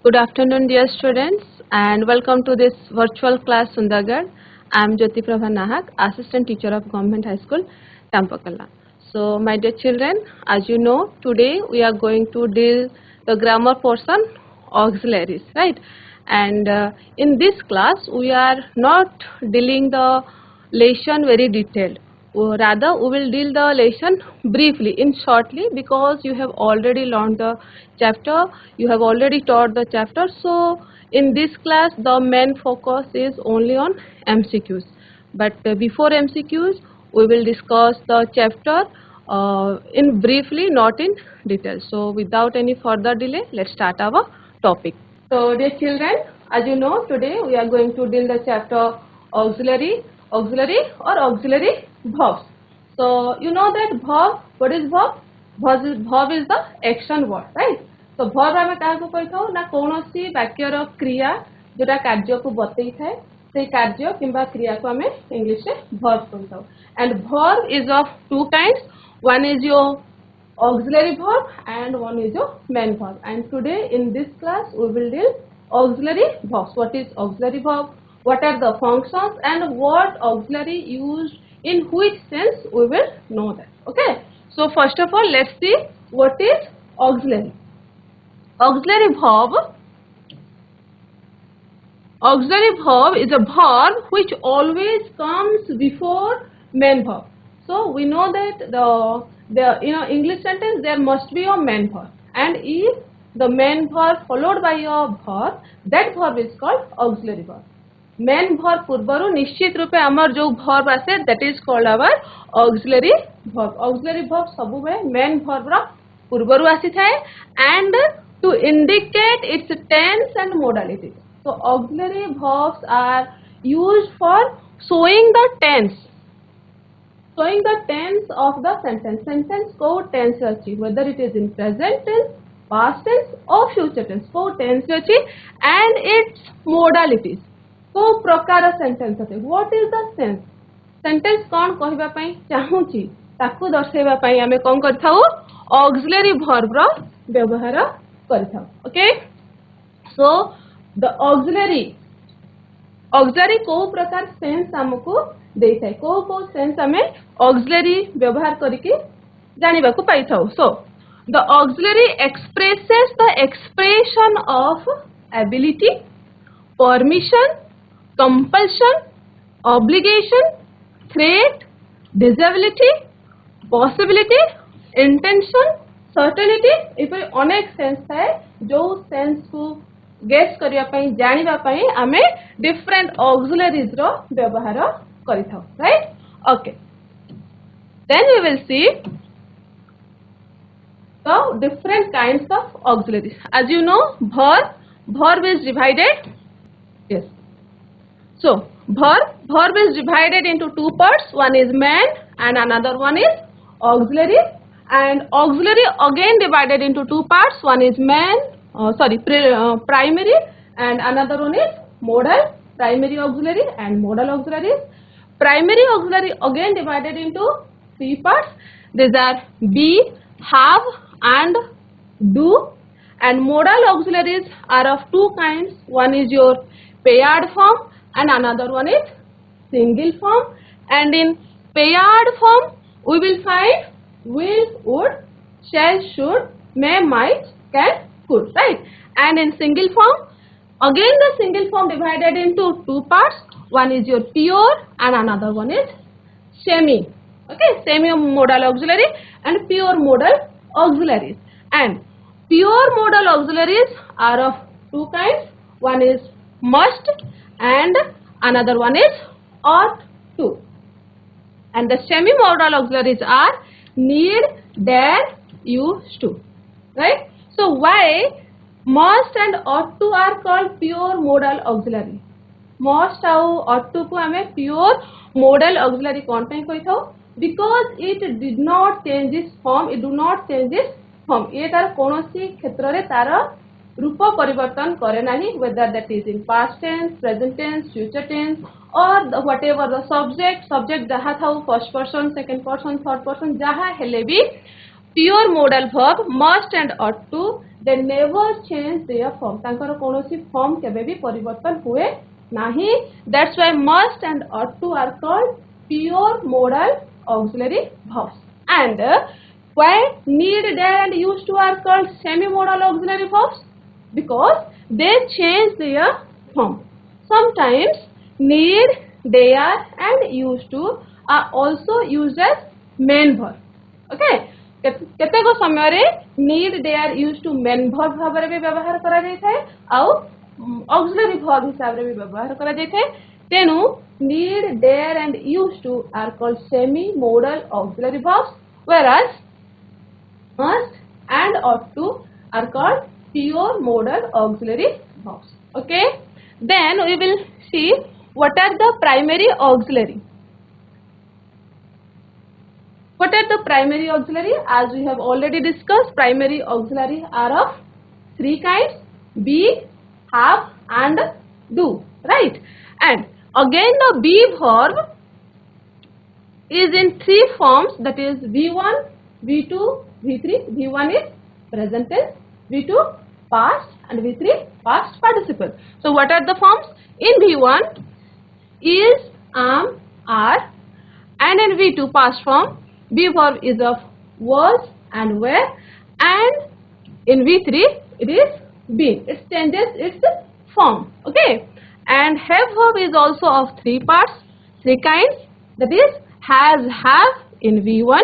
Good afternoon, dear students, and welcome to this virtual class Sundargarh. I am Jyoti Prabha Nahak, Assistant Teacher of Government High School, Tampakala. So, my dear children, as you know, today we are going to deal the grammar portion auxiliaries, right? And in this class, we are not dealing the lesson very detailed. Rather, we will deal the lesson briefly, in shortly, because you have already learned the chapter, you have already taught the chapter. So, in this class, the main focus is only on MCQs. But before MCQs, we will discuss the chapter in briefly, not in detail. So, without any further delay, let's start our topic. So, dear children, as you know, today we are going to deal the chapter auxiliary or auxiliary verbs. So, you know that verb, what is verb? Verb is the action word, right? So, verb आमे काहाको कहिथाउ ना कोनोसी वाक्यर क्रिया जोटा कार्य को बतई थाए से कार्य किंबा क्रिया को आमे इंग्लिश रे verb कहिथाउ. And verb is of two kinds. One is your auxiliary verb and one is your main verb. And today in this class we will deal auxiliary verbs. What is auxiliary verb? What are the functions and what auxiliary used in which sense, we will know that. Okay. So first of all, let's see what is auxiliary. Auxiliary verb is a verb which always comes before main verb. So we know that the English sentence there must be a main verb, and if the main verb followed by a verb, that verb is called auxiliary verb. Main verb पूर्वर निश्चित रूपे आमर जो verb आसे that is called our auxiliary verb. Auxiliary verb सब बेले main verb रा पूर्वर आसी थाए and to indicate its tense and modality. So auxiliary verbs are used for showing the tense of the sentence को टेंस अछि, whether it is in present tense, past tense और future tense को tense अछि and its modalities को प्रकार sentence अटे. What is the sentence कौन कहबा पई चाहूची ताकू दर्शाइबा पई हमें कोन करथाउ ऑक्सिलरी वर्ब रो व्यवहार करथाउ. ओके. सो द ऑक्सिलरी को प्रकार सेंस हमकु देइथाय, को सेंस हमें ऑक्सिलरी व्यवहार करके जानिबा को पाइथाउ. So the auxiliary expresses the expression of ability, permission, compulsion, obligation, threat, disability, possibility, intention, certainty. इपरि अनेक सेंस थाए जो सेंस को गेस करिया पई जानिबा पई आमे डिफरेंट ऑक्सिलरीज रो व्यवहार करिथाउ, right. Okay. Then we will see the different kinds of auxiliaries. As you know, verb is divided. Yes. So, verb is divided into two parts. One is main and another one is auxiliary. And auxiliary again divided into two parts. One is primary and another one is modal. Primary auxiliary and modal auxiliaries. Primary auxiliary again divided into three parts. These are be, have and do. And modal auxiliaries are of two kinds. One is your paired form and another one is single form. And in paired form we will find will, would, shall, should, may, might, can, could, right. And in single form, again the single form divided into two parts. One is your pure and another one is semi. Okay, semi modal auxiliary and pure modal auxiliaries. And pure modal auxiliaries are of two kinds. One is must and another one is ought to. And the semi-modal auxiliaries are need, dare, used to. Right? So why must and ought to are called pure modal auxiliary? Must और ought to को हमें pure modal auxiliary कौन पे कोई था? Because it did not change its form. It do not change its form. ये तार कोनोसी क्षेत्र रे तार रूप परिवर्तन करे नाही, whether that is in past tense, present tense, future tense or whatever the subject जहाँ था first person, second person, third person जहाँ हेले भी pure modal verb must and ought to, they never change their form. तांकर कोनोसी form केबे भी परिवर्तन हुए नहीं. That's why must and ought to are called pure modal auxiliary verbs. And why need, dare and used to are called semi-modal auxiliary verbs? Because they change their form. Sometimes need, dare and used to are also used as main verb. Okay, केतेक समय रे need, dare, used to main verb भाव रे भी व्यवहार करा जाय थाए आउ auxiliary verb हिसाब रे भी व्यवहार करा जाय थाए. तेनु need, dare and used to are called semi modal auxiliary verbs, whereas must and ought to are called pure modal auxiliary verbs. Okay, then we will see what are the primary auxiliary. What are the primary auxiliary? As we have already discussed, primary auxiliary are of three kinds: be, have and do, right? And again the be verb is in three forms, that is V1, V2, V3. V1 is present tense, V2 past and V3 past participle. So what are the forms? In V1 is, am, are, and in V2 past form be verb is of was and were, and in V3 it is been. It changes its form. Okay, and have verb is also of three parts, three kinds, that is has, have in V1,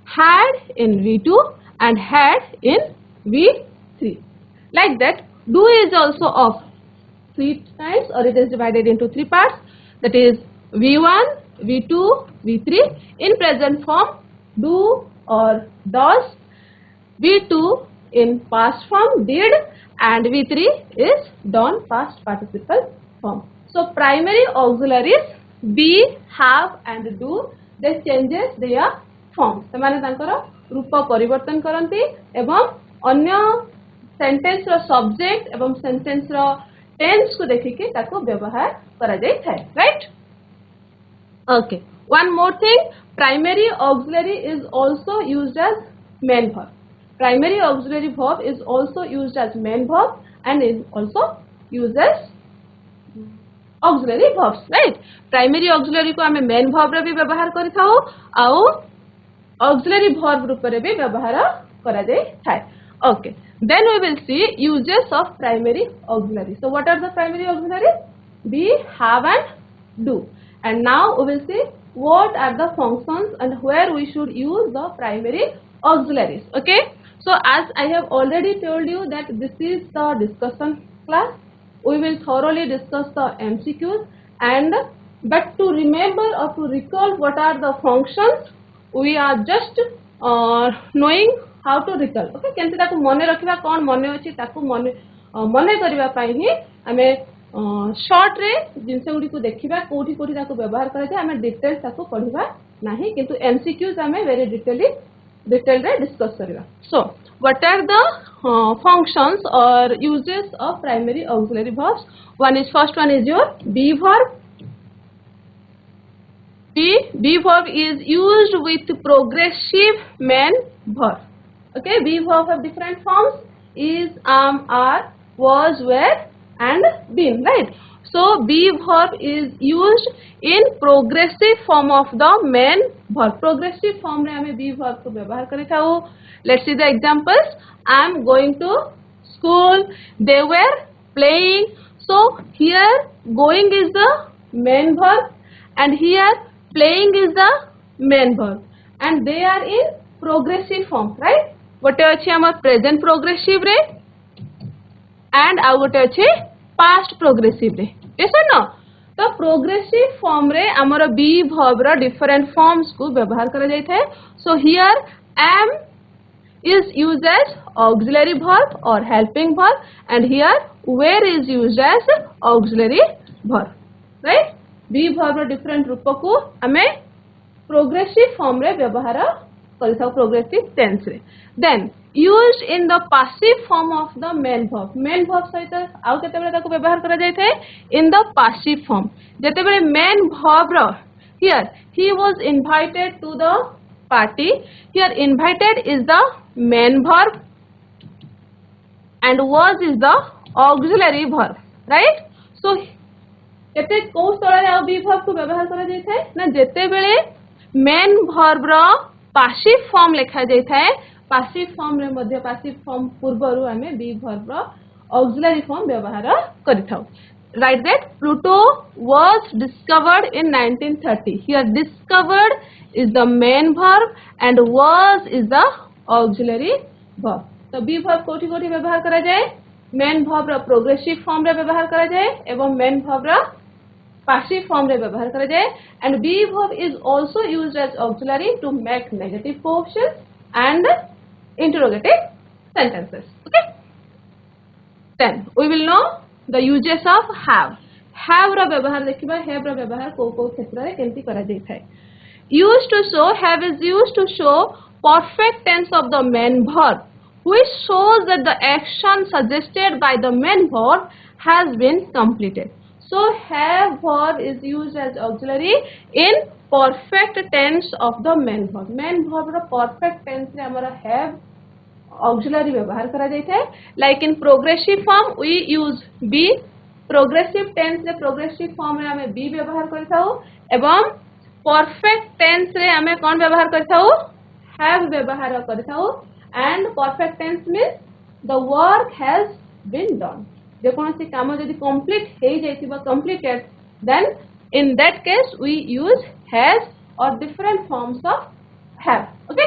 had in V2 and had in V3. Like that, do is also of three kinds, or it is divided into three parts, that is V1, V2, V3. In present form, do or does. V2 in past form, did, and V3 is done past participle form. So primary auxiliaries be, have and do, they changes their form. ସେମାନେ ତାଙ୍କର ରୂପ ପରିବର୍ତ୍ତନ କରନ୍ତି ଏବଂ ଅନ୍ୟ sentence रो subject एवं sentence रो टेंस को देखिके ताको व्यवहार करा जाय थाए. Right? Okay, one more thing, primary auxiliary is also used as main verb. Primary auxiliary verb is also used as main verb and is also used as auxiliary verbs. Right? Primary auxiliary को हमें main verb रे भी व्यवहार करि थाओ आउ auxiliary verb रूप रे भी व्यवहार करा जाय थाए. Okay, then we will see uses of primary auxiliary. So what are the primary auxiliaries? Be, have and do. And now we will see what are the functions and where we should use the primary auxiliaries. Okay, so as I have already told you that this is the discussion class, we will thoroughly discuss the MCQs, and but to remember or to recall what are the functions, we are just knowing how to recall. Okay, केनते ताकू मने रखिबा, कोन मने अछि ताकू मने मने करबा पई ही हमें शॉर्ट रे जिंस गुडी को देखिबा, कोठी कोठी ताकू व्यवहार करा जाय, हमें डिटेल ताकू पढिबा नाही, किंतु एमसीक्यूज हमें वेरी डिटेल रे डिस्कस करबा. So what are the functions or uses of primary auxiliary verbs? First one is your be verb. Be verb is used with progressive main verb. Okay, be verb have different forms: is, am, are, was, were and been. Right? So be verb is used in progressive form of the main verb. Progressive form रे हमें be verb को व्यवहार करी थाओ. Let's see the examples. I am going to school. They were playing. So here going is the main verb and here playing is the main verb, and they are in progressive form. Right? गोटे अच्छे आम present progressive रे and आउ गोटे अच्छे past progressive रे. yes or no? तो progressive form रे हमर बी वर्ब रो डिफरेंट फॉर्म्स को व्यवहार करा जाय थाए. So here am is used as auxiliary verb or helping verb, and here were is used as auxiliary verb. right? Be verb रो डिफरेंट रूप को हमें प्रोग्रेसिव फॉर्म रे व्यवहार करिथाउ, प्रोग्रेसिव टेंस रे. Then used in the passive form of the main verb. Main verb सहित आउ केते बेले ताको व्यवहार करा जाय थाए इन द पासिव फॉर्म. जेते बेले मेन वर्ब रो here he was invited to the party. Here invited is the main verb and was is the auxiliary verb, right? So केते को स्थल रे बी वर्ब को व्यवहार करा जाय थाए ना जेते बेले मेन वर्ब रो पैसिव फॉर्म लिखा जाय थाए पैसिव फॉर्म रे मध्ये पैसिव फॉर्म पूर्वरु हमें बी वर्ब रो ऑक्सिलरी फॉर्म व्यवहार करिथाउ. Write that Pluto was discovered in 1930. Here discovered is the main verb and was is the auxiliary verb. तो बी वर्ब कोठी कोठी व्यवहार करा जाए मेन वर्ब रो प्रोग्रेसिव फॉर्म रे व्यवहार करा जाए एवं मेन वर्ब रो पैसिव फॉर्म रे व्यवहार करा जाए and be verb is also used as auxiliary to make negative questions and interrogative sentences. Okay, then we will know the uses of have रो व्यवहार देखिबा have रो व्यवहार को क्षेत्र रे केंति करा जाय थाए. Used to show, have is used to show perfect tense of the main verb which shows that the action suggested by the main verb has been completed. So have verb is used as auxiliary in perfect tense of the main verb. Main verb row perfect tense रे हमरा have auxiliary व्यवहार करा जाय थाए. Like in progressive form we use be, progressive tense रे progressive form रे हमें be व्यवहार करथाउ एवं perfect tense रे हमें कौन व्यवहार करथाउ have व्यवहार करथाउ and perfect tense means the work has been done. जे कोनोसी काम जदि complete hey जायतिबा completed then in that case we use has or different forms of have. Okay,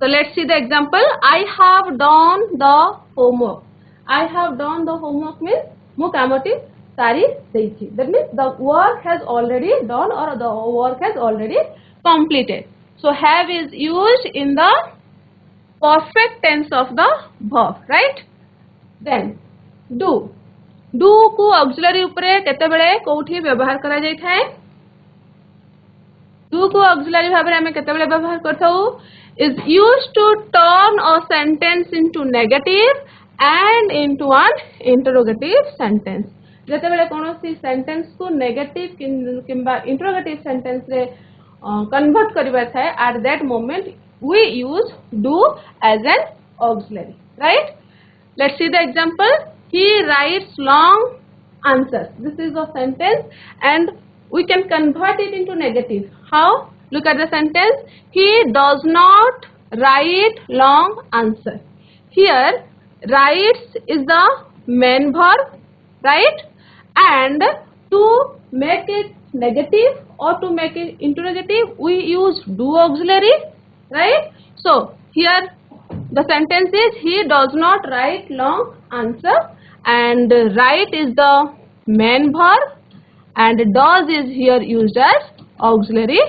so let's see the example. I have done the homework. I have done the homework means मु कामटी सारी देछि. That means the work has already done or the work has already completed. So have is used in the perfect tense of the verb, right? Then do को auxiliary उपरे केते बेले कोठी व्यवहार करा जाय थाए. do को auxiliary भाबरे हमें केते बेले व्यवहार करथाउ is used to turn a sentence into negative and into an interrogative sentence. जेते बेले कोनोसी सेंटेंस को नेगेटिव किंबा इंटरोगेटिव सेंटेंस रे कन्वर्ट करिबा थाए at that moment we use do as an auxiliary, right? Let's see the example. He writes long answers. This is a sentence and we can convert it into negative. How? Look at the sentence. He does not write long answers. Here writes is the main verb, right? And to make it negative or to make it interrogative we use do auxiliary, right? So here the sentence is he does not write long answer and write is the main verb and does is here used as auxiliary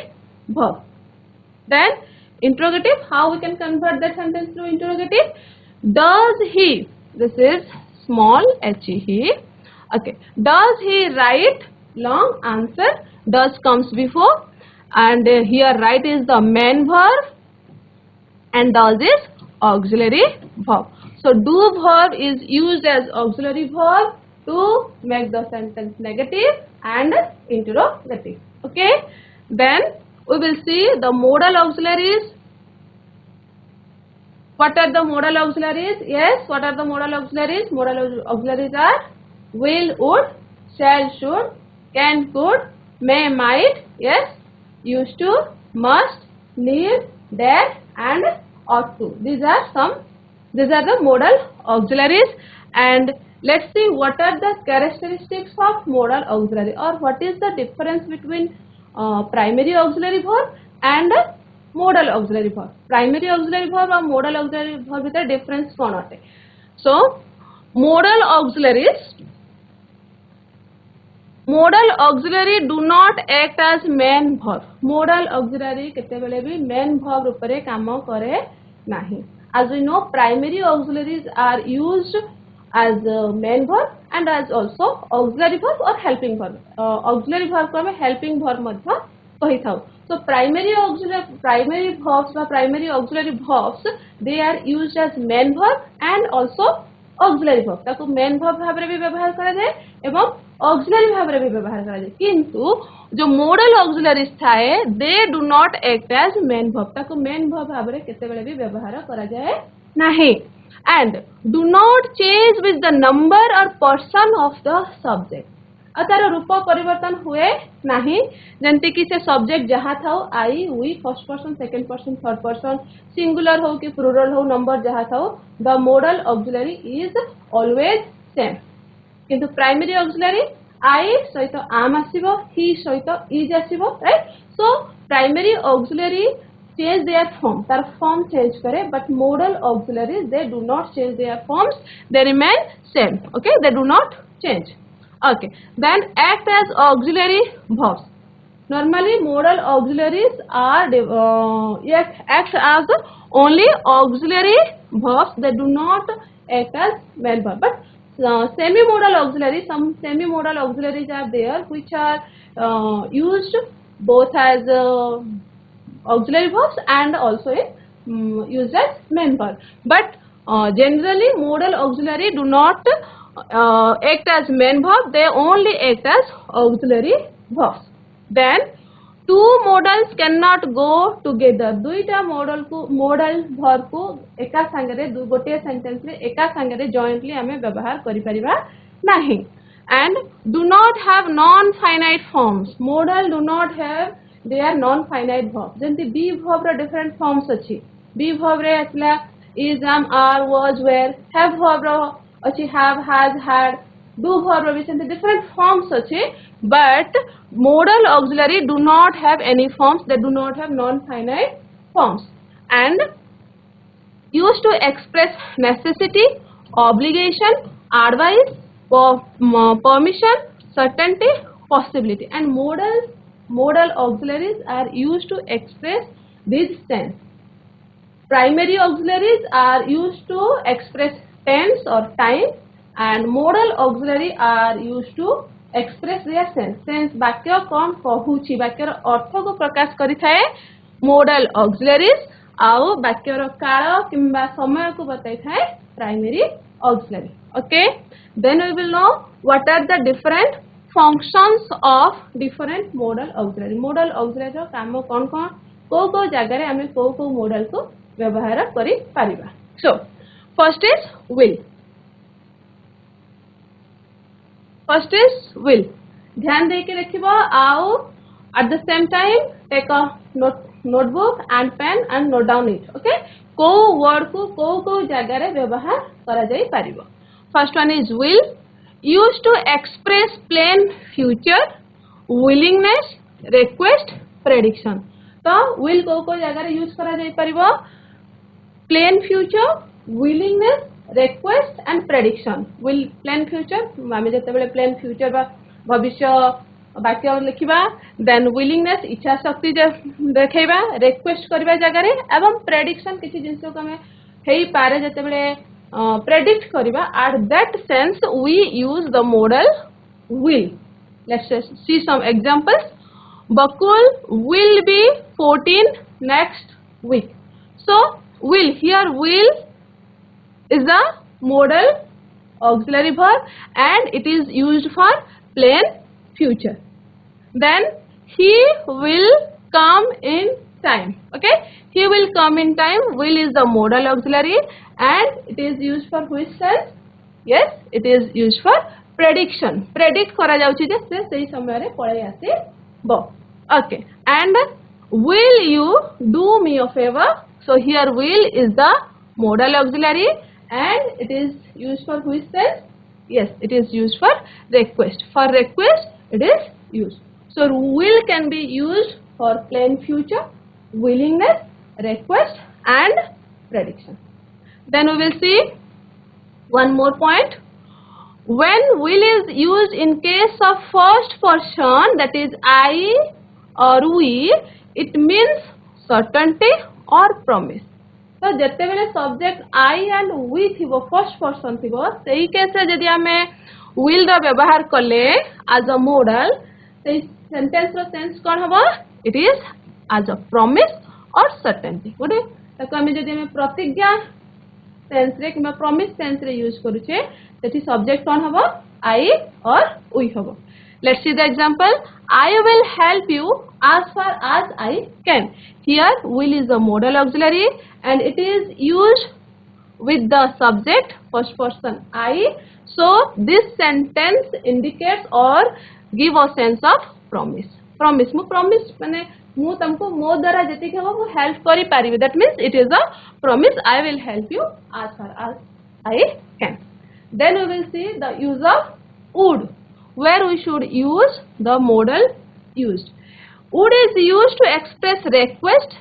verb. Then interrogative, how we can convert that sentence to interrogative? Does he, this is small h he, okay, does he write long answer? Does comes before and here write is the main verb and does is auxiliary verb. So do verb is used as auxiliary verb to make the sentence negative and interrogative. Okay, then we will see the modal auxiliaries. What are the modal auxiliaries? Yes, what are the modal auxiliaries? Modal auxiliaries are will, would, shall, should, can, could, may, might, yes, used to, must, need, dare and ought to. These are the modal auxiliaries and let's see what are the characteristics of modal auxiliary or what is the difference between primary auxiliary verb and modal auxiliary verb. Primary auxiliary verb और modal auxiliary verb with difference कौन होते? So modal auxiliary do not act as main verb. Modal auxiliary केते बेले भी main verb ऊपरे काम करे नहीं. As we know, primary auxiliaries are used as main verb and as also auxiliary verb or helping verb. Auxiliary verb को हमें helping verb मध्य कही थाउ. So primary verbs or primary auxiliary verbs, they are used as main verb and also auxiliary verb. ताको main verb भाबरे भी व्यवहार करा जाए एवं auxiliary भाव रे भी व्यवहार करा जाए किंतु जो मॉडल ऑक्सिलरीज थाए they do not act as main verb ताको मेन वर्ब भाव रे केते बेले भी व्यवहार करा जाए नाही and do not change with the number और पर्सन ऑफ द सब्जेक्ट तार रूप परिवर्तन हुए नाही जंती कि से सब्जेक्ट जहाँ था I we first person second person third person singular हो कि प्लूरल हो नंबर जहाँ था the modal auxiliary is always same किंतु प्राइमरी ऑक्सिलरी आई सहित आम आसीबो ही सहित इज आसीबो right so primary auxiliary change their form तार form change करे but modal auxiliaries they do not change their forms they remain same okay they do not change okay then act as auxiliary verbs normally modal auxiliaries are act as only auxiliary verbs they do not act as main verb but semi modal auxiliaries some semi modal auxiliaries are there which are used both as auxiliary verbs and also used as main verb but generally modal auxiliary do not act as main verb they only act as auxiliary verbs then two modals cannot go together दुईटा modal verb को एका संगरे गोटे sentence रे एका संगरे jointly हमें व्यवहार करि परिबा नाही and do not have non finite forms modal do not have they are non finite verbs Jayanti be verb रे different forms अछि be verb रे असला is am are was were have verb रो अछि have has had do verb रो भी different forms अछि but modal auxiliary do not have any forms they do not have non finite forms and used to express necessity obligation advice permission certainty possibility and modal auxiliaries are used to express this tense primary auxiliaries are used to express tense or time and modal auxiliary are used to express their sense वाक्य कौन कहूची वाक्यर अर्थ को प्रकाश करि थाए modal auxiliaries आउ वाक्यर काल किंबा समय को बताई थाए primary auxiliary okay then we will know what are the different functions of different modal auxiliary रो काम कौन कौन को जगह रे हमें को modal को व्यवहार करि परिबा so first is will ध्यान दे के रखिबो आउ at the same time take a notebook and pen and note down it okay को word को जगह रे व्यवहार करा जाई परिबो first one is will used to express plain future willingness request prediction तो will को जगह रे यूज करा जाई परिबो plain future willingness request and prediction will plain future मामे जते बेले plain future बा भविष्य वाक्य लिखिबा then willingness इच्छा शक्ति देखैबा request करबा जगह रे एवं prediction किछि जिंस को हमें हेई पारे जते बेले predict kariba at that sense we use the modal will let's see some examples Bakul will be 14 next week so will here will is the modal auxiliary verb and it is used for plain future then he will come in time okay he will come in time will is the modal auxiliary and it is used for which sense yes it is used for prediction predict करा जाउची जे से सही समय रे पळे आसे बो okay and will you do me a favor so here will is the modal auxiliary and it is used for which sense yes it is used for request it is used so will can be used for plain future willingness request and prediction then we will see one more point when will is used in case of first person that is I or we it means certainty or promise तो जते बेले subject I and we थिबो first person थिबो सेही case रे जदी हमें will दा व्यवहार करले as a modal सेही सेंटेंस रो सेंस कोन हबो it is as a promise or certainty ओडे ताको हमें जदी हमें प्रतिज्ञा सेंस रे किबा प्रॉमिस सेंस रे यूज करूचे सेठी सब्जेक्ट कोन हबो I or we hobo. Let's see the example. I will help you as far as I can. Here will is a modal auxiliary and it is used with the subject first person I. So this sentence indicates or give a sense of promise. Promise mu promise mane mu tamko mo द्वारा जति के वो help करी पारिबे. That means it is a promise. I will help you as far as I can. Then we will see the use of would, where we should use the modal used. Would is used to express request,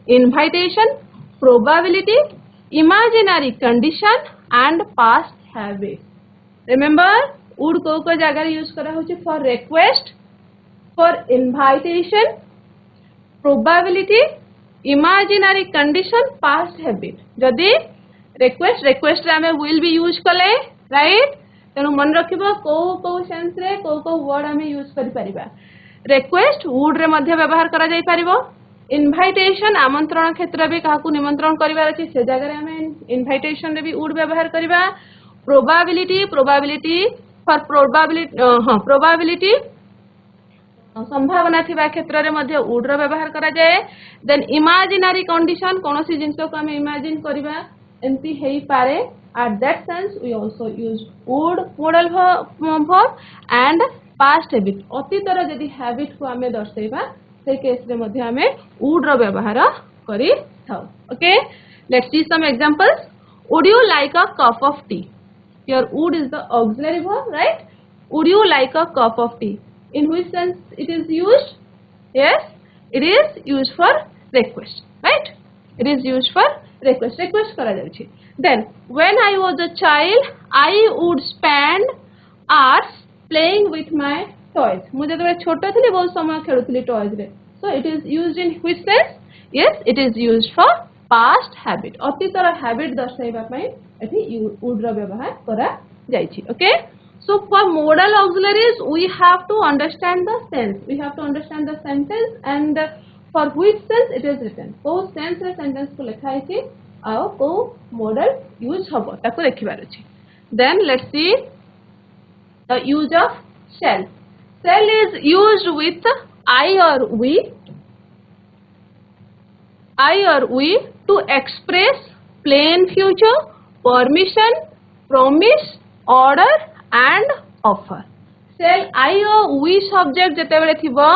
invitation, probability, imaginary condition and past habit. Remember, would को जगह use करा होची for request, for invitation, probability, imaginary condition, past habit. जदि request रे हमें will be use कले, right? तेणु मन रखिबा को सेंस रे को वर्ड हमें यूज करि परिबा. रिक्वेस्ट वुड रे मध्य व्यवहार करा जाई परिबो. इनविटेशन आमंत्रण क्षेत्र भी काहाकू निमंत्रण करिवार अछि से जगह रे हमें इनविटेशन रे भी वुड व्यवहार करिबा. प्रोबेबिलिटी फॉर प्रोबेबिलिटी संभावना थिबा क्षेत्र रे मध्य वुड रो व्यवहार करा जाय. देन इमेजिनरी कंडीशन कोनोसी जिंसो को हमें इमेजिन करिबा एंती हेई पारे. At that sense, we also use would modal verb and past habit. अतीतर जदि habit को हमें दर्शाइबा से केस रे मध्ये हमें would रो व्यवहार करि थाउ. Okay, let's see some examples. Would you like a cup of tea? Here would is the auxiliary verb, right? Would you like a cup of tea? In which sense it is used? Yes, it is used for request, right? It is used for request करा जाउछि. Then when I was a child I would spend hours playing with my toys. मु जतबे छोट थिले बहुत समय खेलुथिली toys रे. So it is used in which sense? Yes, it is used for past habit. अतीतर habit दर्शाइबा पई एठी would रो व्यवहार करा जाइछि. Okay, so for modal auxiliaries we have to understand the sense. We have to understand the sentence and for which sense it is written. को sense रे sentence को लिखा है आउ को modal use हबो ताको देखिबार अछि. Then let's see the use of shall. Shall is used with I or we to express plain future, permission, promise, order and offer. Shall I or we subject जते बेले थिबो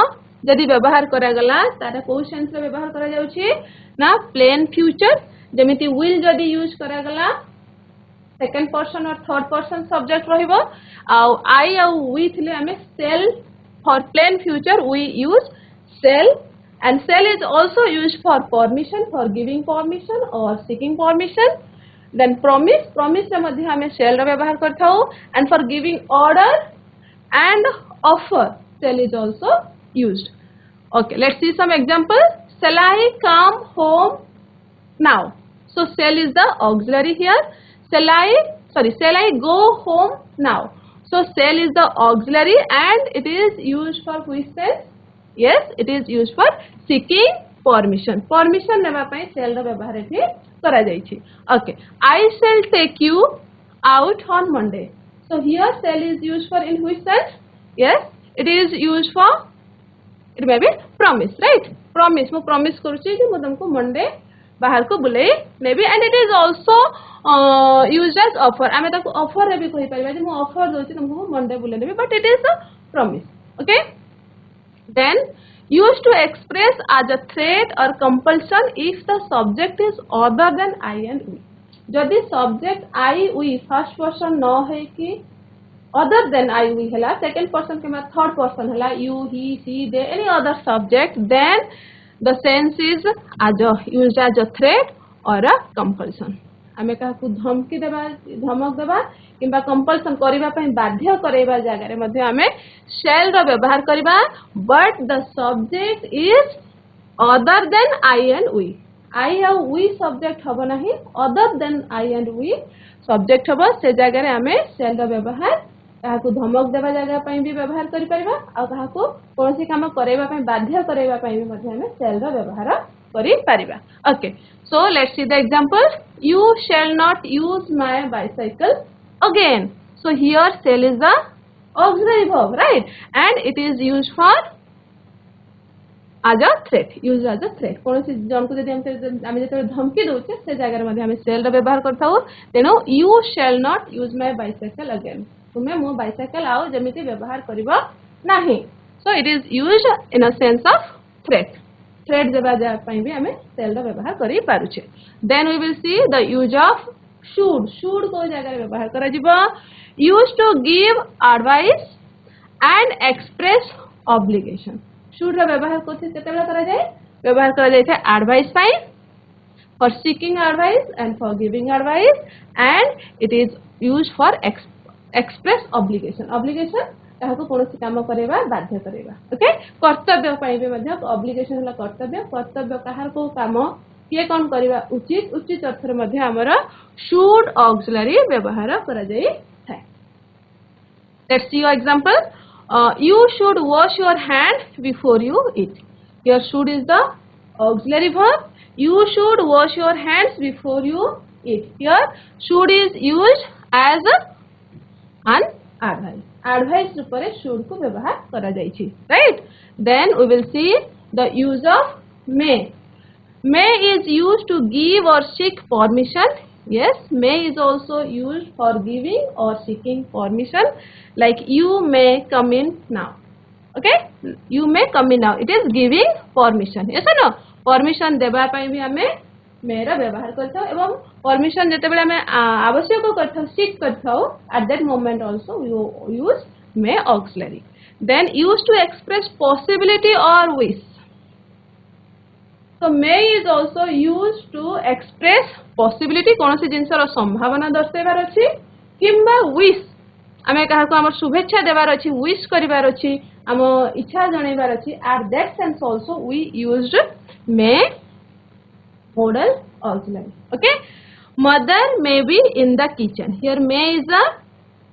जदि व्यवहार करा गला तारा को सेंस रे व्यवहार करा जाउछि ना plain future. जेमिति will जदि यूज करा गला सेकंड पर्सन और थर्ड पर्सन सब्जेक्ट रहिबो. आ I और we थिले हमें shall for plain future we use shall and shall is also used for permission, for giving permission or seeking permission. Then promise रे मध्ये हमें shall रो व्यवहार करथाउ and for giving order and offer shall is also used. Okay, let's see some example. Shall I come home now? So shall is the auxiliary here. Shall I go home now? So shall is the auxiliary and it is used for which sense? Yes, it is used for seeking permission. Permission नेबा पई shall रो व्यवहार एठी करा जाइछि. Okay, I shall take you out on Monday. So here shall is used for in which sense? Yes, it is used for it may be promise, right? Promise मु promise करूछि कि मु तुमको Monday बाहर को बुले नेबी and it is also used as offer. आमे ताको offer रे भी कहि परिबा जे मु offer दोछि तुमको Monday बुले नेबी, but it is a promise. Okay, then used to express as a threat or compulsion if the subject is other than I and we. जदि subject I we first person न है कि other than I we हला second person के बाद third person हला you he she they any other subject, then the sense is as a used as a threat or a compulsion. आमे काकू धमकी देबा धमक देबा किंबा कंपल्सन करिबा पई बाध्य करैबा जागा रे मध्ये आमे shall रो व्यवहार करिबा, but the subject is other than I and we. I और we subject हबो नाही, other than I and we subject हबो. से जागा रे आमे shall रो व्यवहार काहाकू धमक देबा जागा पई भी व्यवहार करि परिबा आ काहाकू कोनसी काम करैबा पई बाध्य करैबा पई भी मध्ये आमे shall रो व्यवहार करि परिबा. Okay, so let's see the example. You shall not use my bicycle again. So here shall is the auxiliary verb, right? And it is used for as a threat, used as a threat. कौन सी जन को जब हम जो धमकी दौचे से जगह में हम shall रा व्यवहार करता हो, तेणु you shall not use my bicycle again. तुम्हें मो bicycle आओ जमिति व्यवहार करिबा नहीं. So it is used in a sense of threat. Threat देबा जा पई भी हमें shall रा व्यवहार करि पारुछे. Then we will see the use of should. Should को जगह व्यवहार करा जिबा used to give advice and express obligation. should रा व्यवहार कोथि केतेबेला करा जाय, व्यवहार करा जाय छै advice pi, for seeking advice and for giving advice, and it is used for express obligation. obligation ताहाको कोनोसी काम करेबा बाध्य करेबा. ओके, कर्तव्य पाई भी मध्य obligation हला कर्तव्य. कर्तव्य काहार को काम किए कोन करिबा उचित, उचित अर्थ रे मध्य हमर should auxiliary व्यवहार करा जाय छै. Let's see your example. You should wash your hand before you eat. Here should is the auxiliary verb. You should wash your hands before you eat. Here should is used as an advice. Advice रूपरे should को व्यवहार करा जाय छी, right? Then we will see the use of may. May is used to give or seek permission. Yes, may is also used for giving or seeking permission. Like you may come in now. Okay, you may come in now. It is giving permission. Yes or no? Permission देबा पई भी हमें may रा व्यवहार करता हो, एवं permission जते बेले हमें आवश्यक करता हो, seek करता हो, at that moment also we use may auxiliary. Then used to express possibility or wish. So may is also used to express possibility, कौन सी जिनसर संभावना दर्शाइबार अछि किंबा wish, आमे काहा को हमर शुभेच्छा देबार अछि, wish करिबार अछि, हम इच्छा जणैबार अछि. At that sense also we used may modal auxiliary. Okay, mother may be in the kitchen. Here may is a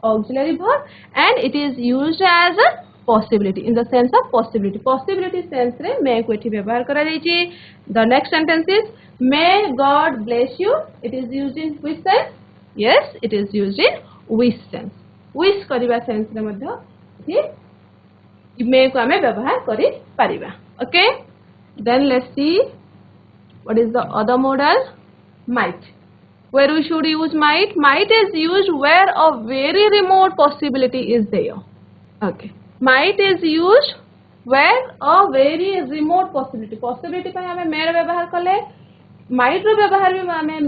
auxiliary verb and it is used as a possibility, in the sense of possibility. Possibility sense रे may को एठी व्यवहार करा जाय छी. The next sentence is may God bless you. It is used in which sense? Yes, it is used in wish sense. Wish करिबा sense रे मध्य एठी may को हमें व्यवहार करि परिबा. Okay, then let's see what is the other modal, might. Where we should use might? Might is used where a very remote possibility is there. Okay, might is used where a very remote possibility. Possibility पे हमें may व्यवहार कले, might रो व्यवहार भी हमें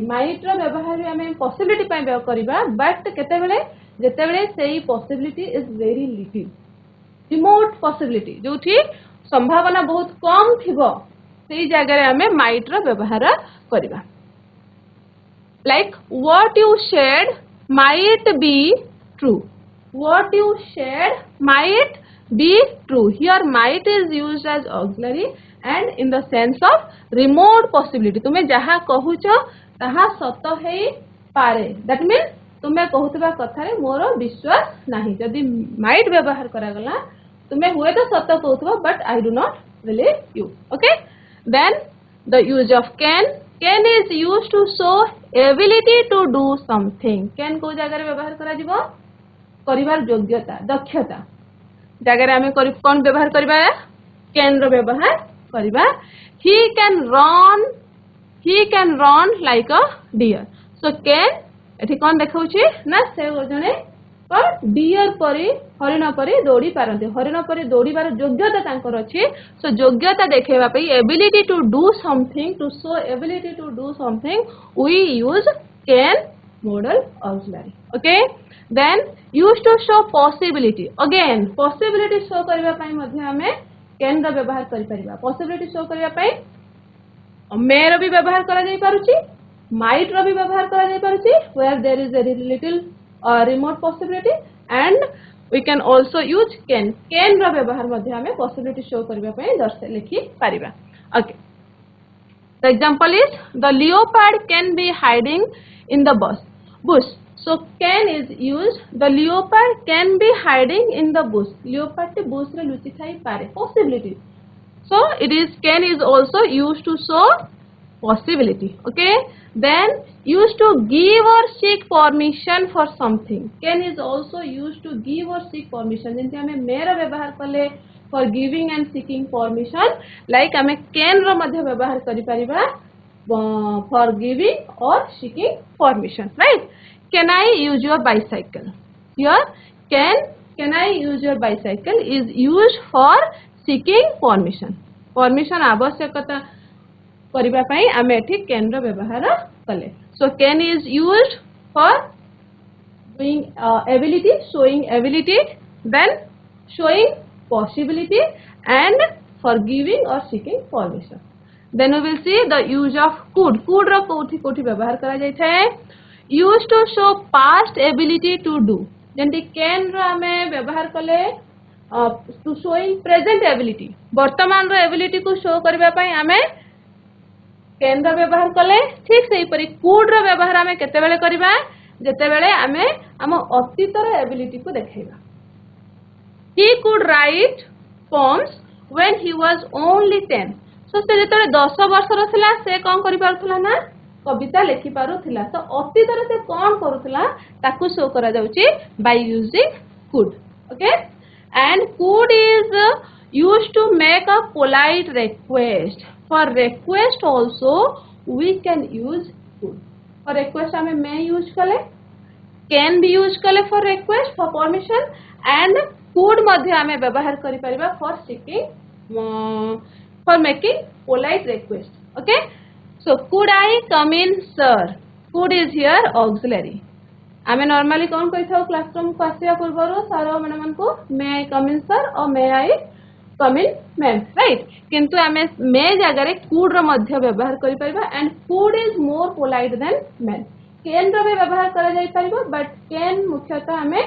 might रो व्यवहार भी हमें possibility पे व्यवहार करिबा. But केते बेले जेते बेले सेही possibility is very little, remote possibility, जोठी संभावना बहुत कम थिबो, सेही जगह रे हमें might रो व्यवहार करिबा. Like what you said might be true. What you said might be true. Here might is used as auxiliary and in the sense of remote possibility. तुम्हें जहाँ कहूचो तहाँ सत हेई पारे. That means तुम्हें कहूतबा कथा रे मोर विश्वास नहीं. जदि might व्यवहार करा गला तुम्हें हुए तो सत कहूतबा, but I do not believe you. Okay, then the use of can. Can is used to show ability to do something. Can को जगह रे व्यवहार करा जिवो करिवार योग्यता, दक्षता. जगह रे हमें कौन व्यवहार करिबा, can रो व्यवहार करिबा. He can run like a deer. So can एठी कौन देखाउछि ना से जने पर डियर परी हरिण परी दौड़ी पारंती. हरिण परी दौड़ीबार योग्यता तांकर अछि. सो योग्यता देखेबा पई ability to do something, to show ability to do something we use can modal auxiliary. Okay, then used to show possibility. Again possibility show करिबा पई मध्ये हमें can रो व्यवहार करि परिबा. possibility show करिबा पई may रो भी व्यवहार करा जाई पारुछि, might रो भी व्यवहार करा जाई पारुछि where there is a little remote possibility, and we can also use can. Can रो व्यवहार मध्ये हमें possibility show करिबा पई दर्शा लिखि परिबा. Okay, the example is the leopard can be hiding in the bush. So can is used. The leopard can be hiding in the bush. Leopard te bush रे लुचि Thai पारे, possibility. So it is can is also used to show possibility. Okay, then used to give or seek permission for something. Can is also used to give or seek permission. जेंति हमें may रो व्यवहार कले for giving and seeking permission, like हमें can रो मध्य व्यवहार करि परिबा for giving or seeking permission, right? Can I use your bicycle? Here can I use your bicycle is used for seeking permission. Permission आवश्यकता करिबा पई आमे एठी can रो व्यवहार कले. So can is used for doing ability, showing ability, then showing possibility, and for giving or seeking permission. Then we will see the use of could. Could रो कोठी कोठी व्यवहार करा जाय थाए. Used to show past ability to do. जेंति can रो आमे व्यवहार कले to showing present ability. वर्तमान रो ability को show करबा पई आमे can रो व्यवहार कले. ठीक सेही परी could रो व्यवहार आमे केते बेले करबा जेते बेले आमे हम अतीत रो ability को देखाइबा. He could write poems when he was only 10. So से जेते 10 वर्ष रो थिला से कोन करि पारुथला ना कविता लेखि पारुथला. तो अतीत रो से कोन करूथला ताकू शो करा जाउची by using could. Okay, and could is used to make a polite request. For request also we can use could. For request हमें may use कले, can be use कले for request for permission, and could मध्य हमें व्यवहार करि परिबा for seeking for making polite request. Okay, so could I come in sir? Could is here auxiliary. आमे normally कौन कहि थाउ classroom को आसिया पूर्वरो सारो माने मन को may I come in sir or may I come in ma'am, right? किंतु आमे may जगह रे could रो मध्य व्यवहार करि परिबा, and could is more polite than may. can रो भी व्यवहार करा जाय परिबा, but can मुख्यतः आमे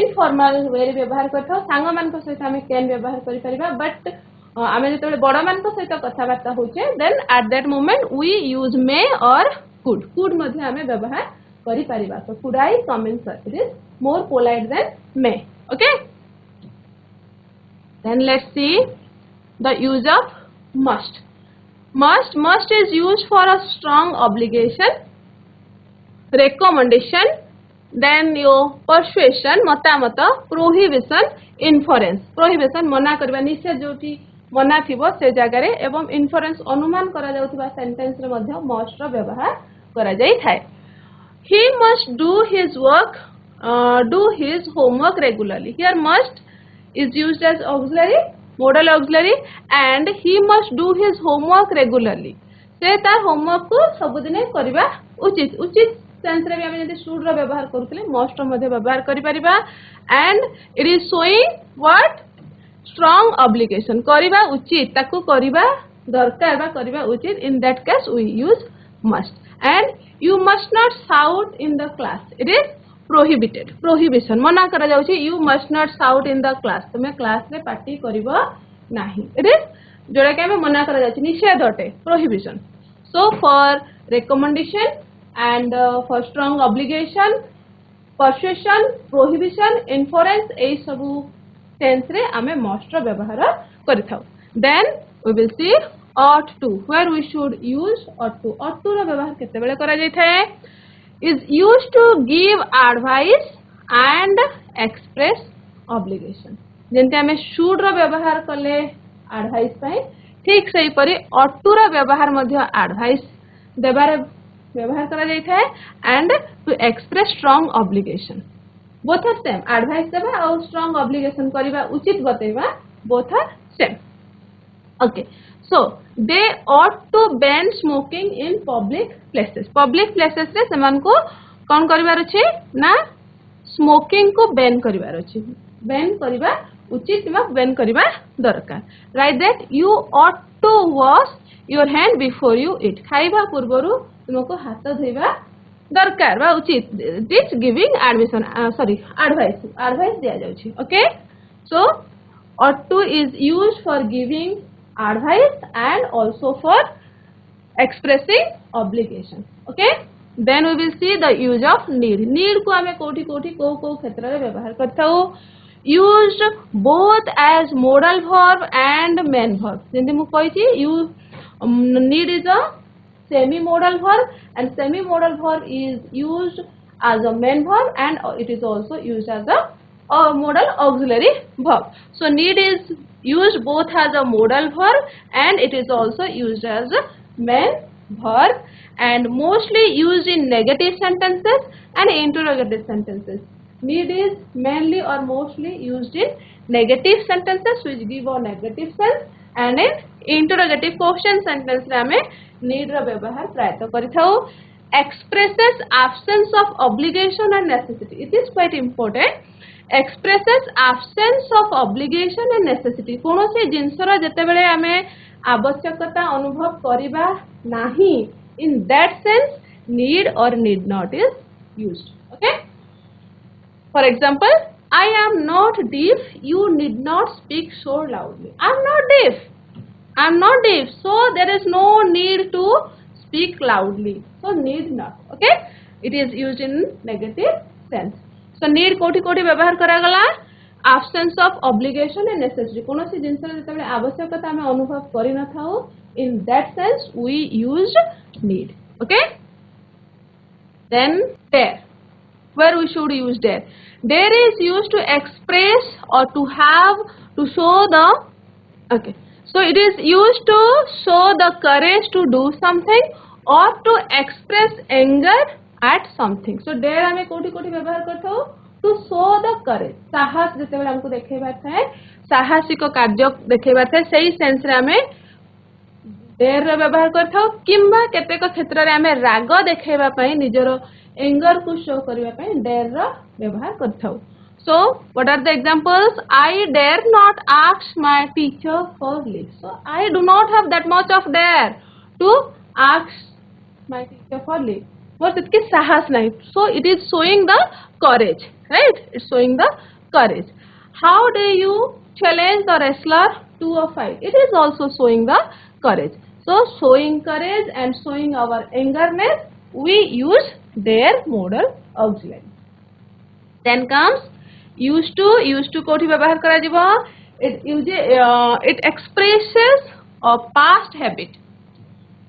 informal way रे व्यवहार करथाउ. सांग मान को सहित आमे can व्यवहार करि परिबा, but आमे जेते बड़ मान को सहित कथा बार्ता होचे, then at that moment we use may or could. Could मध्य आमे व्यवहार करि परिबा. So could I come in sir? It is more polite than may. Okay, then let's see the use of must. Must is used for a strong obligation, recommendation, then your persuasion, मतामत, prohibition, inference. Prohibition मना करबा, निषेध जोटी मना थिबो से जगह रे, एवं inference अनुमान करा जाउथिबा sentence रे मध्य must रो व्यवहार करा जाय थाए. He must do his work, do his homework regularly. Here must is used as auxiliary, modal auxiliary, and he must do his homework regularly. से तार homework को सबुदिने करिबा उचित. उचित सेंस रे भी हम जदि should रो व्यवहार करूतले must रो मध्ये व्यवहार करि परिबा, and it is showing what strong obligation. करिबा उचित, ताकू करिबा दरकार बा करिबा उचित. In that case we use must. And you must not shout in the class. It is prohibited. Prohibition मना करा जाउची. You must not shout in the class. तुमे क्लास रे पार्टी करिबो नाही. It is जोड़ा के हमें मना करा जाउची, निषेध अटे, prohibition. So for recommendation and for strong obligation, persuasion, prohibition, inference, एई सबु tense रे हमें must रो व्यवहार करिथाउ. Then we will see ought to, where we should use ought to. ought to रो व्यवहार केते बेले करा जाय थाए, is used to give advice and express obligation. जेंते हमें should रो व्यवहार कले advice पाए, ठीक सही परी ought to रो व्यवहार मध्य advice देबार व्यवहार करा जाय थाए, and to express strong obligation. Both are same. advice देबा और strong obligation करिबा उचित बतेबा, both are same. Okay, so they ought to ban smoking in public places. Public places रे समान को कौन करिवार अछि ना smoking को ban करिवार अछि. ban करिबा उचित किबा ban करिबा दरकार. Right, that you ought to wash your hand before you eat. खाइबा पूर्वरु तुमको हाथ धोइबा दरकार बा उचित. This giving advice दिया जाउछि. Okay, so ought to is used for giving advice and also for expressing obligation. Okay, then we will see the use of need. Need को हमें कोठी कोठी को क्षेत्र रे व्यवहार करथाउ. Used both as modal verb and main verb. जेंति मु कहिछि, you need is a semi-modal verb, and semi-modal verb is used as a main verb and it is also used as a modal auxiliary verb. So need is used both as a modal verb and it is also used as a main verb, and mostly used in negative sentences and interrogative sentences. Need is mainly or mostly used in negative sentences which give a negative sense, and in interrogative question sentence रे आमे need रा व्यवहार प्रायत करिथाउ. Expresses absence of obligation and necessity. It is quite important. Expresses absence of obligation and necessity. कोनोसी जिनसर जेतेबेले आमे आवश्यकता अनुभव करिबा नाही, in that sense need or need not is used. Okay. For example, I am not deaf. You need not speak so loudly. I am not deaf. I am not deaf. So there is no need to speak loudly. So need not. Okay. It is used in negative sense. So need कोठी कोठी व्यवहार करा गला. Absence of obligation and necessity. कोनोसी जिनसर जेतेबेले आवश्यकता हमें अनुभव करि न थाउ, in that sense we use need. Okay. Then dare. Where we should use dare? Dare is used to express or to have, to show the, okay. So it is used to show the courage to do something or to express anger at something. So dare हमें कोटी कोटी व्यवहार करते हो to show the courage. साहस जेतेबेले हमको देखेबार थाए, साहसिक कार्य देखेबार थाए, सही सेंस रे हमें dare रो व्यवहार करते हो. किंबा केतेक क्षेत्र रे हमें राग देखेबा पई निजरो एंगर को शो करबा पई dare रो व्यवहार करते हो. So what are the examples? I dare not ask my teacher for leave. So I do not have that much of dare to ask my teacher for leave. But itki sahas nahi. So it is showing the courage, right? It's showing the courage. How do you challenge the wrestler to a fight? It is also showing the courage. So showing courage and showing our angerness, we use their modal auxiliary. Then comes used to. Used to कोठी व्यवहार करा जिवो. It expresses a past habit.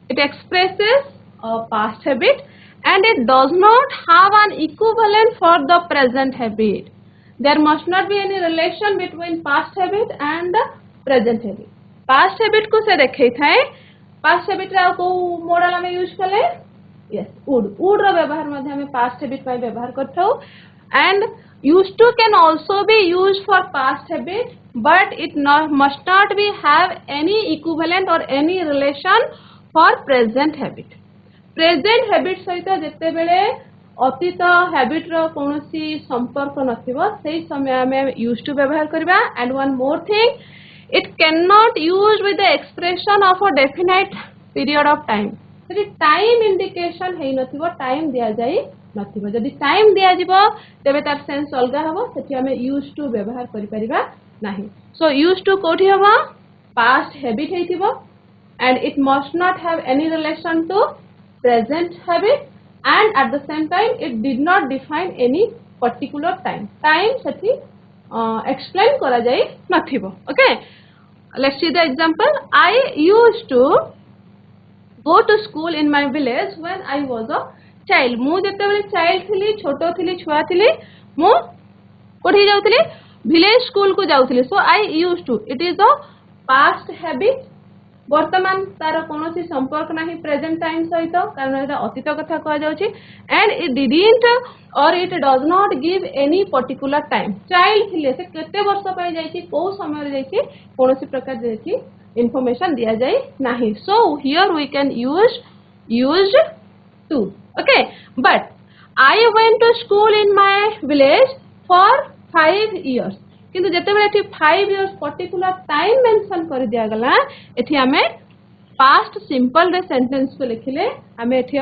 It expresses a past habit and it does not have an equivalent for the present habit. There must not be any relation between past habit and the present habit. Past habit को से देखे थे. Past habit रा को modal हमें use करें. Yes, would. Would रा व्यवहार मध्य हमें past habit में व्यवहार करते हो. And used to can also be used for past habit, but it must not be have any equivalent or any relation for present habit. Present habit सहित जेते बेले अतीत habit रो कोनोसी संपर्क नथिबो सेही समय हमें used to व्यवहार करबा. And one more thing, it cannot use with the expression of a definite period of time. So time indication है नथिबो, time दिया जाई नथिबो. जदि टाइम दिया जिवो तेबे तार सेंस अलगा हबो, सेठी हमें यूज्ड टू व्यवहार करि परिबा नाही. सो यूज्ड टू कोठी हबो पास्ट हैबिट हेतिबो and it must not have any relation to present habit and at the same time it did not define any particular time. Time सेठी एक्सप्लेन करा जाई नथिबो. Okay, let's see the example. I used to go to school in my village when I was a child. मु जेतेबेले child थिली, छोटो थिली, छुआ थिली, मु कोठी जाउथिली, village school को जाउथिली. So I used to. It is a past habit. वर्तमान तार कोनोसी संपर्क नाही प्रेजेंट टाइम सहित, कारण एटा अतीत कथा कहा जाउची. एंड इट डिडंट और it does not give any particular time. Child थिले से केते वर्ष पय जाईची, को समय रे जाईची, कोनोसी प्रकार जाईची information दिया जाए नहीं. So here we can use used to. Okay, but I went to school in my village for 5 years. किंतु जेते बेले एठी 5 years पर्टिकुलर टाइम मेंशन कर दिया गला, एठी हमें पास्ट सिंपल रे सेंटेंस को लिखिले हमें एठी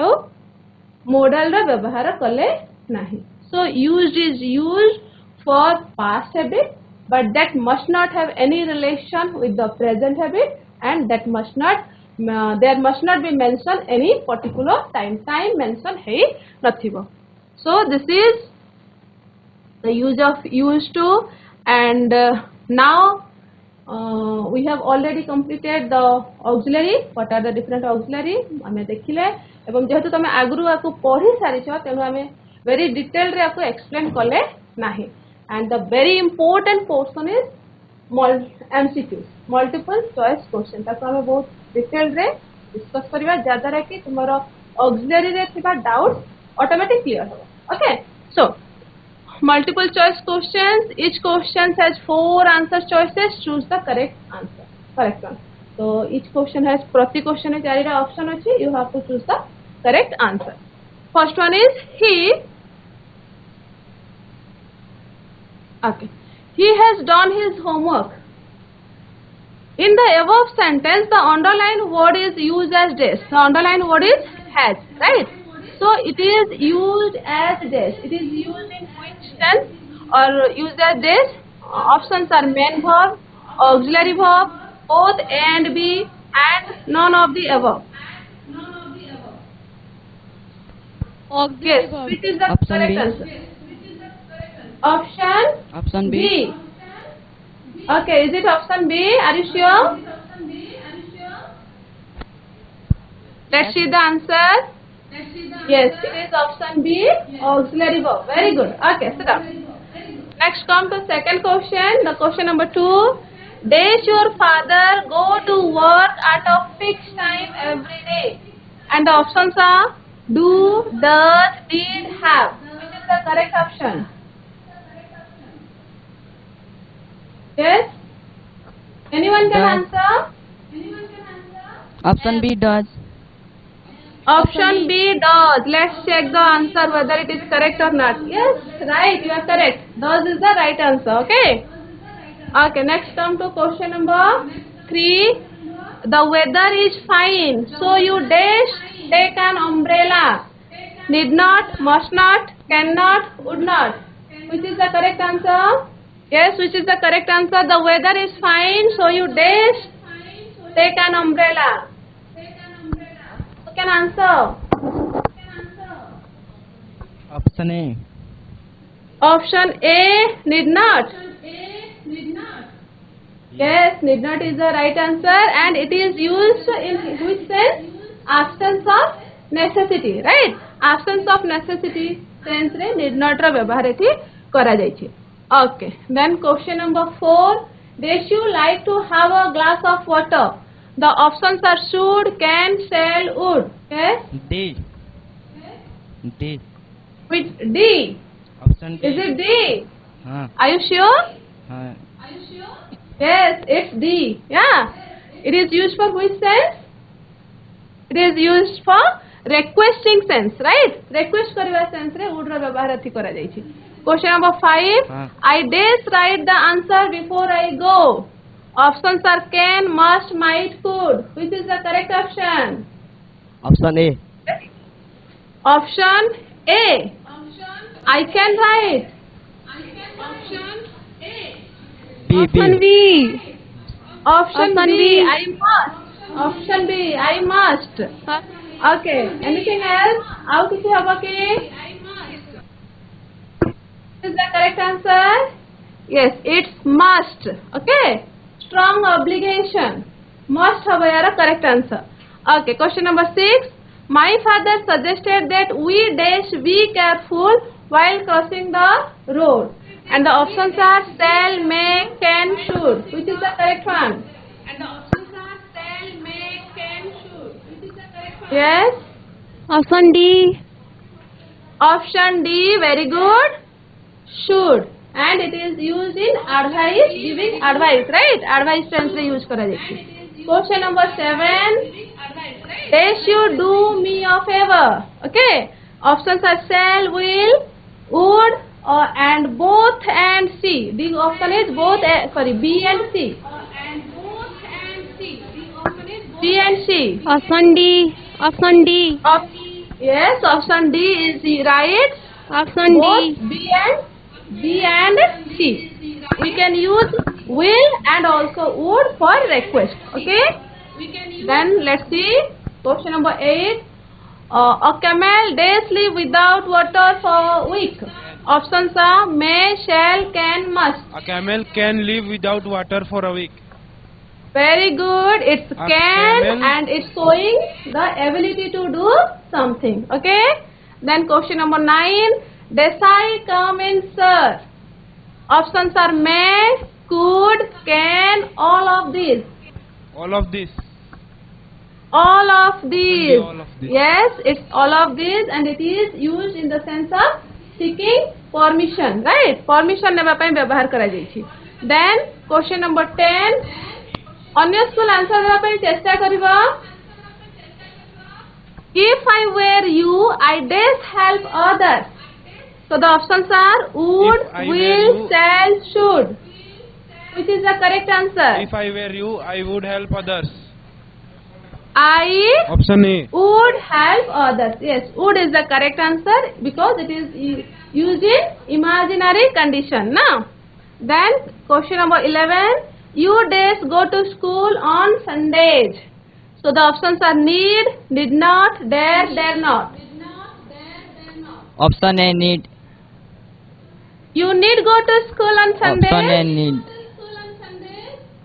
मॉडल रे व्यवहार कले नहीं. So used is used for past habit, but that must not have any relation with the present habit, and that must not there must not be mentioned any particular time. Time mention है नथिबो. So this is the use of used to, and now we have already completed the auxiliary. What are the different auxiliary? हमें देखिले एवं जेहेतु तमे आगुरु आकु पढ़ी सारिछ तेनु हमें very detailed रे आकु explain कले नाही. And the very important portion is MCQs, multiple choice question. ताको हमें बहुत detailed रे discuss करिवा जादारा कि तुम्हारा auxiliary रे थिबा doubts automatic clear हो. Okay, so multiple choice questions. Each question has 4 answer choices. Choose the correct answer. Correct answer. So each question has prati question है 4 option अछि. You have to choose the correct answer. First one is he. Okay. He has done his homework. In the above sentence, the underlined word is used as this. The underlined word is has, right? So it is used as this. It is used in which tense or used as this? Options are main verb, auxiliary verb, both A and B, and none of the above. Yes, which is the Option correct B. answer? Option B. Okay, is it option B? Are you sure? Let's see the answer. Yes, it is option B, auxiliary verb. Very good. Okay, sit down. Next come to second question. The question number 2. Does your father go to work at a fixed time every day? And the options are do, does, did, have. Which is the correct option? Yes? Anyone can answer? Option B does. Option B does. Let's check the answer whether it is correct or not. Yes, right, you are correct. Does is the right answer. Okay. Okay, next come to question number 3. The weather is fine, so you dash take an umbrella. Need not, must not, cannot, would not. Which is the correct answer? Yes, which is the correct answer? The weather is fine, so you dash take an umbrella. Who can answer? Option A. Option A, need not. Yes, need not is the right answer, and it is used in which sense? Absence of necessity, right? Absence of necessity sense re need not ro व्यवहार एठी करा जायछि. Okay, then question number 4. Does you like to have a glass of water? The options are should, can, shall, would. Yes? D. D. Which D? Option D. Is it D? हाँ. Are you sure? हाँ. Yes, it's D. Yeah. It is used for which sense? It is used for requesting sense, right? Request kariba sense re would ro व्यवहार एठी करा जायछि. Question number 5. I dare write the answer before I go. Options are can, must, might, could. Which is the correct option? Option A. Option A. I can write. B. Option B. Option Option B. B. I must. Option B. I must. Okay. Anything else? How to say about it? Is the correct answer? Yes, it's must. Okay. Strong obligation. Must have a correct answer. Okay. Question number 6. My father suggested that we dash be careful while crossing the road. And the options are shall, may, can, should. Which is the correct one? And the options are shall, may, can, should. Which is the correct one? Yes. Option D. Option D. Very good. Should. And it is used in advice, giving advice, right? Advice tense re use kara jayछि. Question number 7. Dash you do me a favor. Okay. Options are shall, will, would, and both and C. The option is both. B and C. B and C. Option D. Option D. Yes, option D is right. Option Both D. B and C. We can use will and also would for request. Okay. Then let's see question number 8. A camel days live without water for a week. Options are may, shall, can, must. A camel can live without water for a week. Very good. It's A can camel. and it's showing the ability to do something. Okay. Then question number 9. Desai come in, sir. Options are may, could, can, all of these. All of this. All of these. All of these. Yes, it's all of these and it is used in the sense of seeking permission, right? Permission नेबा ପାଇଁ ବ୍ୟବହାର करा जायछि. Then question number 10. अन्य school answer देबा ପାଇଁ चेष्टा करिबा. If I were you, I dash help others. So the options are would, If I were will, you- shall, should. Which is the correct answer? If I were you, I would help others. I Option A. would help others. Yes, would is the correct answer because it is used in imaginary condition. Now, then question number 11. You days go to school on Sundays. So the options are need, did not, dare not. Option A need. You need go to school on Sundays. Option A need.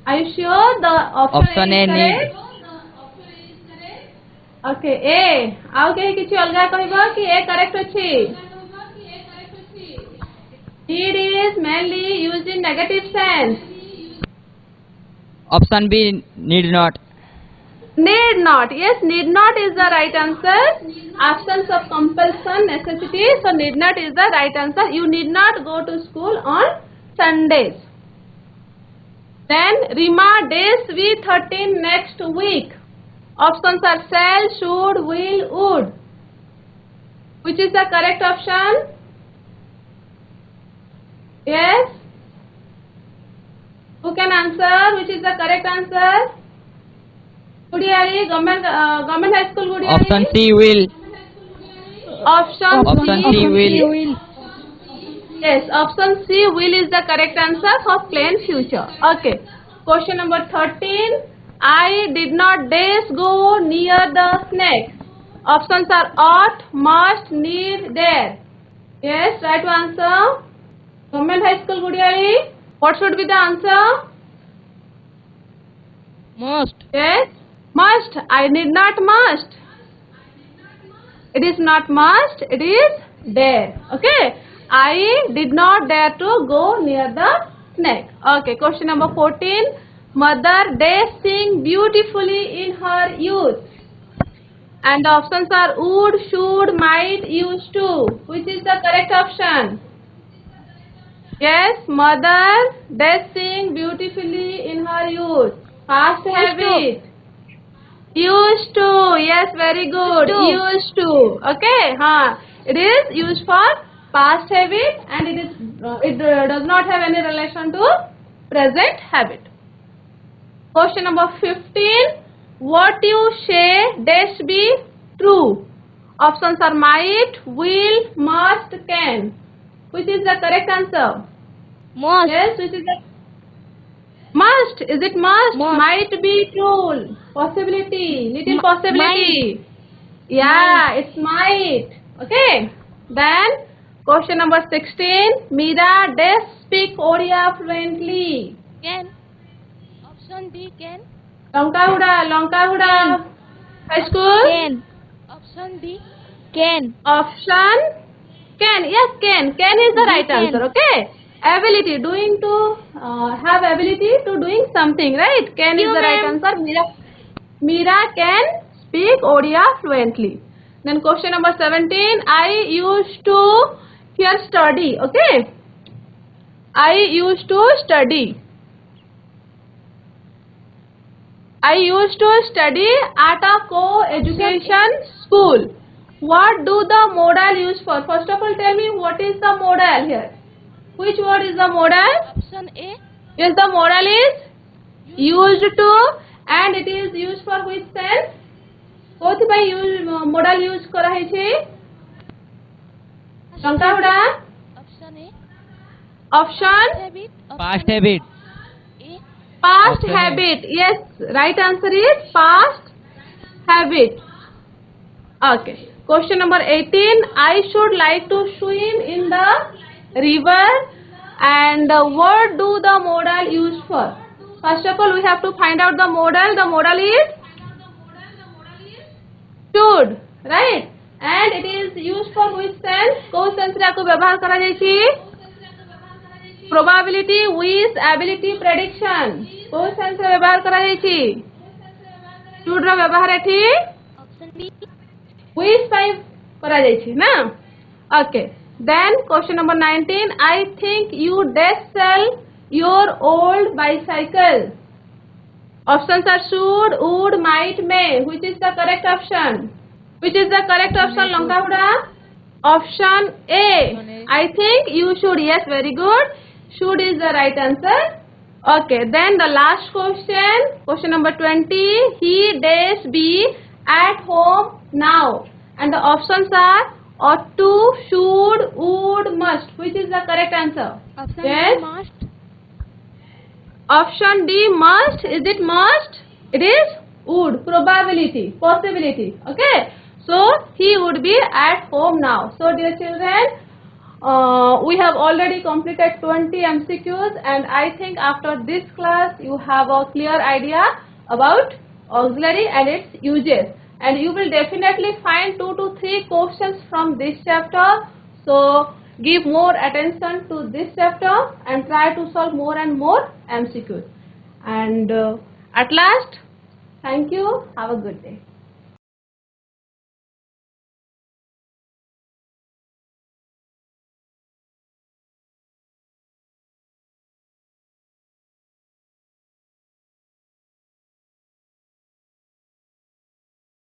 Are you sure the Option A is need. correct? Okay, A. आउ कहीं किसी अलगा कहबा कि A correct अछि? Need is mainly used in negative sense. Option B need not. Need not. Yes, need not is the right answer. Absence of compulsion, necessity. So need not is the right answer. You need not go to school on Sundays. Then Rima days V13 next week. Options are shall, should, will, would. Which is the correct option? Yes? Who can answer? Which is the correct answer? Gudiari, government high school Gudiari. Option C will. Option Option C will. Yes, option C will is the correct answer for plain future. Okay. Question number 13. I did not dash go near the snake. Options are ought, must, need, dare. Yes, right answer. Government high school Gudiari. What should be the answer? Must. Yes, must. I need not must. It is not must, it is dare. Okay. I did not dare to go near the snake. Okay. Question number 14. Mother dash sing beautifully in her youth. And the options are would, should, might, used to. Which is the correct option? Yes, mother dash sing beautifully in her youth. Past habit. Used to. Yes, very good. Used to. Okay. It is used for past habit and it does not have any relation to present habit. Question number 15. What you say dash be true. Options are might, will, must, can. Which is the correct answer? Must. Yes, which is the must. Is it must? Must. Might be true. Possibility. Little possibility. Yeah, it's might. Okay. Then question number 16. Meera does speak Odia fluently. Can. Option D can. Lankahuda. High school. Can. Option D can. Option can. Yes, can. Can is the right Can. answer. Okay. Ability. Doing to have ability to doing something. Right. Can is You, the right ma'am. answer. Meera can speak Odia fluently. Then question number 17. I used to here study. Okay. I used to study. I used to study at a co-education school. What do the modal use for? First of all, tell me what is the modal here. Which word is the modal? Option A. Yes, the modal is used to and it is used for which sense? कोथि ପାଇଁ modal use करा है छे? Lankahuda. Option A. Option Habit. Past habit. A. past Option A. habit. Yes, right answer is past habit. Okay. Question number 18. I should like to swim in the river and what do the modal use for? First of all, we have to find out the modal. The modal is should, right? And it is used for which sense? Cone sense रे आपको व्यवहार करा जायछि? Probability, wish, ability, prediction. कोन sense रे व्यवहार करा जायछि? should रो व्यवहार एठी option B wish पाई करा जायछि ना? Okay. Then question number 19. I think you dash sell your old bicycle. Options are should, would, might, may. Which is the correct option? Which is the correct option, Lankahuda? Option A. I think you should. Yes, very good. Should is the right answer. Okay, then the last question. Question number 20. He dash be at home now. And the options are ought to, should, would, must. Which is the correct answer? Option Yes. B must Option D, must. Is it must? It is would. Probability, possibility. Okay. So he would be at home now. So dear children, we have already completed 20 MCQs, and I think after this class you have a clear idea about auxiliary and its uses. And you will definitely find 2 to 3 questions from this chapter. So give more attention to this chapter and try to solve more and more MCQs. And at last, thank you. Have a good day.